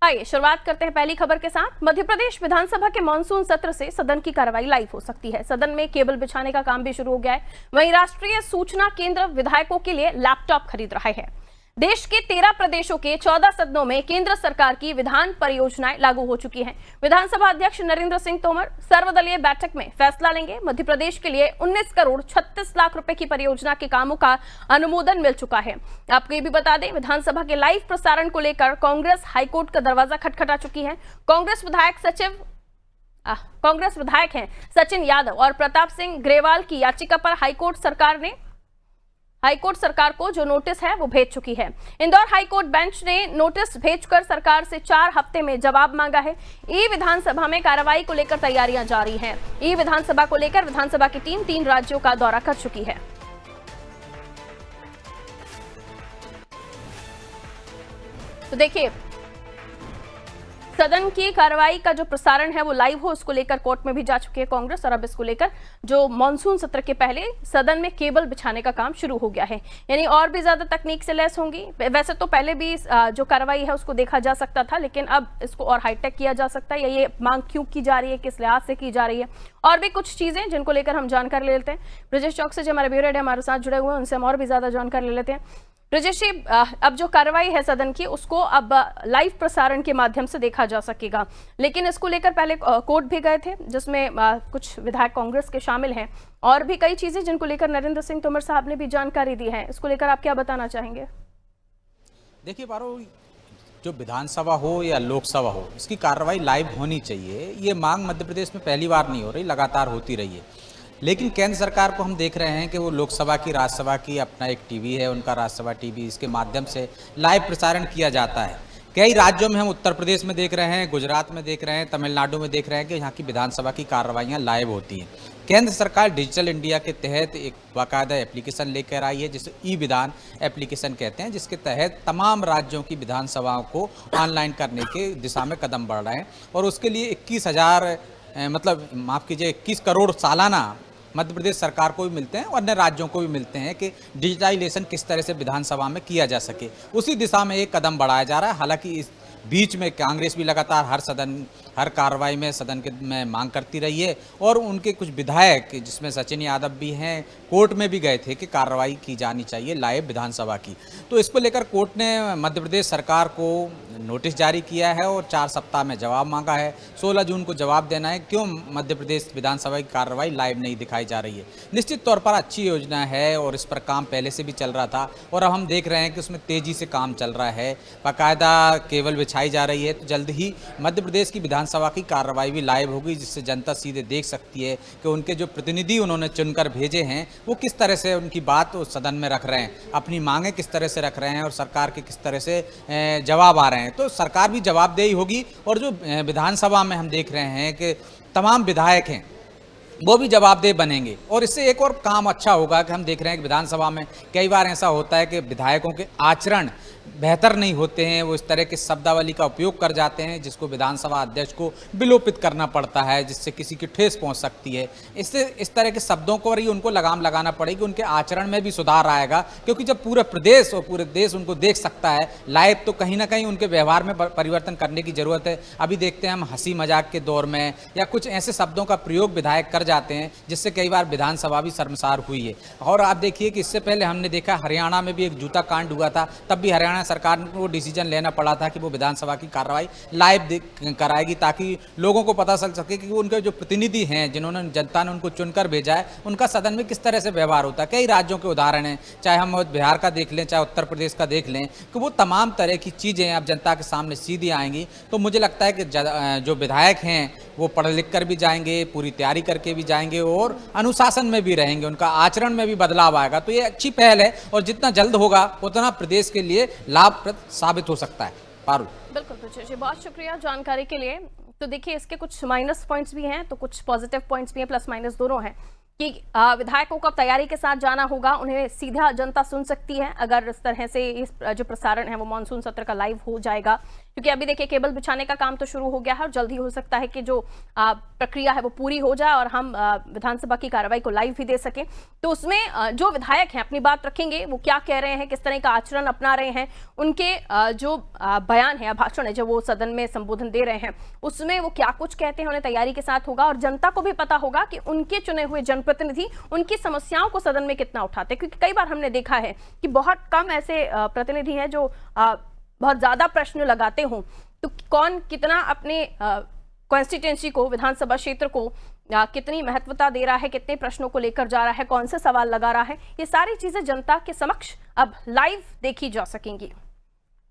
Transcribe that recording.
आइए शुरुआत करते हैं पहली खबर के साथ। मध्य प्रदेश विधानसभा के मानसून सत्र से सदन की कार्रवाई लाइव हो सकती है। सदन में केबल बिछाने का काम भी शुरू हो गया है। वहीं राष्ट्रीय सूचना केंद्र विधायकों के लिए लैपटॉप खरीद रहा है। देश के 13 प्रदेशों के 14 सदनों में केंद्र सरकार की विधान परियोजनाएं लागू हो चुकी हैं। विधानसभा अध्यक्ष नरेंद्र सिंह तोमर सर्वदलीय बैठक में फैसला लेंगे। मध्य प्रदेश के लिए 19 करोड़ 36 लाख रुपए की परियोजना के कामों का अनुमोदन मिल चुका है। आपको ये भी बता दें, विधानसभा के लाइव प्रसारण को लेकर कांग्रेस हाईकोर्ट का दरवाजा खटखटा चुकी है। कांग्रेस विधायक हैं सचिन यादव और प्रताप सिंह ग्रेवाल की याचिका पर हाईकोर्ट सरकार को जो नोटिस है वो भेज चुकी है। इंदौर हाईकोर्ट बेंच ने नोटिस भेजकर सरकार से 4 हफ्ते में जवाब मांगा है। ई विधानसभा में कार्रवाई को लेकर तैयारियां जारी हैं। ई विधानसभा को लेकर विधानसभा की टीम 3 राज्यों का दौरा कर चुकी है। तो देखिए, सदन की कार्रवाई का जो प्रसारण है वो लाइव हो, उसको लेकर कोर्ट में भी जा चुकी है कांग्रेस। और अब इसको लेकर जो मानसून सत्र के पहले सदन में केबल बिछाने का काम शुरू हो गया है, यानी और भी ज्यादा तकनीक से लैस होंगी। वैसे तो पहले भी जो कार्रवाई है उसको देखा जा सकता था, लेकिन अब इसको और हाईटेक किया जा सकता है। या ये मांग क्यों की जा रही है, किस लिहाज से की जा रही है, और भी कुछ चीजें जिनको लेकर हम जानकारी ले लेते हैं। ब्रजेश चौक से जो हमारे ब्यूरो हेड हमारे साथ जुड़े हुए हैं, उनसे हम और भी ज्यादा जानकारी ले लेते हैं। ब्रजेश जी, अब जो कार्रवाई है सदन की उसको अब लाइव प्रसारण के माध्यम से देखा जा सकेगा, लेकिन इसको लेकर पहले कोर्ट भी गए थे जिसमें कुछ विधायक कांग्रेस के शामिल हैं, और भी कई चीजें जिनको लेकर नरेंद्र सिंह तोमर साहब ने भी जानकारी दी है। इसको लेकर आप क्या बताना चाहेंगे? देखिए पारो, जो विधानसभा हो या लोकसभा हो, इसकी कार्रवाई लाइव होनी चाहिए। ये मांग मध्य प्रदेश में पहली बार नहीं हो रही, लगातार होती रही है। लेकिन केंद्र सरकार को हम देख रहे हैं कि वो लोकसभा की, राज्यसभा की अपना एक टीवी है, उनका राज्यसभा टीवी, इसके माध्यम से लाइव प्रसारण किया जाता है। कई राज्यों में हम उत्तर प्रदेश में देख रहे हैं, गुजरात में देख रहे हैं, तमिलनाडु में देख रहे हैं कि यहाँ की विधानसभा की कार्रवाइयाँ लाइव होती हैं। केंद्र सरकार डिजिटल इंडिया के तहत एक बाकायदा एप्लीकेशन लेकर आई है जिसे ई विधान एप्लीकेशन कहते हैं, जिसके तहत तमाम राज्यों की विधानसभाओं को ऑनलाइन करने के दिशा में कदम बढ़ रहे हैं। और उसके लिए 21 करोड़ सालाना मध्य प्रदेश सरकार को भी मिलते हैं और अन्य राज्यों को भी मिलते हैं कि डिजिटाइजेशन किस तरह से विधानसभा में किया जा सके। उसी दिशा में एक कदम बढ़ाया जा रहा है। हालांकि इस बीच में कांग्रेस भी लगातार हर कार्रवाई में सदन में मांग करती रही है, और उनके कुछ विधायक जिसमें सचिन यादव भी हैं, कोर्ट में भी गए थे कि कार्रवाई की जानी चाहिए लाइव विधानसभा की। तो इसको लेकर कोर्ट ने मध्य प्रदेश सरकार को नोटिस जारी किया है और 4 सप्ताह में जवाब मांगा है। 16 जून को जवाब देना है क्यों मध्य प्रदेश विधानसभा की कार्रवाई लाइव नहीं दिखाई जा रही है। निश्चित तौर पर अच्छी योजना है और इस पर काम पहले से भी चल रहा था, और अब हम देख रहे हैं कि उसमें तेजी से काम चल रहा है, बाकायदा केबल बिछाई जा रही है। तो जल्द ही मध्य प्रदेश की विधानसभा की कार्रवाई भी लाइव होगी, जिससे जनता सीधे देख सकती है कि उनके जो प्रतिनिधि उन्होंने चुनकर भेजे हैं वो किस तरह से उनकी बात सदन में रख रहे हैं, अपनी मांगें किस तरह से रख रहे हैं और सरकार के किस तरह से जवाब आ रहे हैं। तो सरकार भी जवाबदेही होगी, और जो विधानसभा में हम देख रहे हैं कि तमाम विधायक हैं वो भी जवाबदेह बनेंगे। और इससे एक और काम अच्छा होगा कि हम देख रहे हैं कि विधानसभा में कई बार ऐसा होता है कि विधायकों के आचरण बेहतर नहीं होते हैं, वो इस तरह के शब्दावली का उपयोग कर जाते हैं जिसको विधानसभा अध्यक्ष को विलोपित करना पड़ता है, जिससे किसी की ठेस पहुंच सकती है। इससे इस तरह के शब्दों को ही उनको लगाम लगाना पड़ेगी, उनके आचरण में भी सुधार आएगा। क्योंकि जब पूरा प्रदेश और पूरे देश उनको देख सकता है लाइव, तो कहीं ना कहीं उनके व्यवहार में परिवर्तन करने की जरूरत है। अभी देखते हैं हम हंसी मजाक के दौर में या कुछ ऐसे शब्दों का प्रयोग विधायक कर जाते हैं जिससे कई बार विधानसभा भी शर्मसार हुई है। और आप देखिए कि इससे पहले हमने देखा हरियाणा में भी एक जूता कांड हुआ था, तब भी हरियाणा सरकार को डिसीजन लेना पड़ा था कि वो विधानसभा की कार्रवाई लाइव कराएगी, ताकि लोगों को पता चल सके कि उनके जो प्रतिनिधि हैं, जिन्होंने जनता ने उनको चुनकर भेजा है, उनका सदन में किस तरह से व्यवहार होता है। कई राज्यों के उदाहरण हैं, चाहे हम बिहार का देख लें, चाहे उत्तर प्रदेश का देख लें, कि वो तमाम तरह की चीज़ें अब जनता के सामने सीधी आएंगी। तो मुझे लगता है कि जो विधायक हैं वो पढ़ लिख कर भी जाएंगे, पूरी तैयारी करके भी जाएंगे और अनुशासन में भी रहेंगे, उनका आचरण में भी बदलाव आएगा। तो ये अच्छी पहल है, और जितना जल्द होगा उतना प्रदेश के लिए लाभप्रद साबित हो सकता है। पारुल, बिल्कुल जी, बहुत शुक्रिया जानकारी के लिए। तो देखिए, इसके कुछ माइनस पॉइंट्स भी हैं तो कुछ पॉजिटिव पॉइंट्स भी हैं, प्लस माइनस दोनों हैं कि विधायकों को अब तैयारी के साथ जाना होगा, उन्हें सीधा जनता सुन सकती है अगर इस तरह से इस जो प्रसारण है वो मानसून सत्र का लाइव हो जाएगा। क्योंकि अभी देखिए केबल बिछाने का काम तो शुरू हो गया है और जल्द ही हो सकता है कि जो प्रक्रिया है वो पूरी हो जाए और हम विधानसभा की कार्रवाई को लाइव भी दे सकें। तो उसमें जो विधायक हैं अपनी बात रखेंगे, वो क्या कह रहे हैं, किस तरह का आचरण अपना रहे हैं, उनके जो बयान है या भाषण है जो वो सदन में संबोधन दे रहे हैं उसमें वो क्या कुछ कहते हैं, उन्हें तैयारी के साथ होगा और जनता को भी पता होगा कि उनके चुने हुए जनप्रतिनिधि उनकी समस्याओं को सदन में कितना उठाते हैं। क्योंकि कई बार हमने देखा है कि बहुत कम ऐसे प्रतिनिधि हैं जो बहुत ज्यादा प्रश्न लगाते हों, तो कौन कितना अपने कॉन्स्टिट्यूएंसी को, विधानसभा क्षेत्र को कितनी महत्वता दे रहा है, कितने प्रश्नों को लेकर जा रहा है, कौन से सवाल लगा रहा है, ये सारी चीजें जनता के समक्ष अब लाइव देखी जा सकेंगी।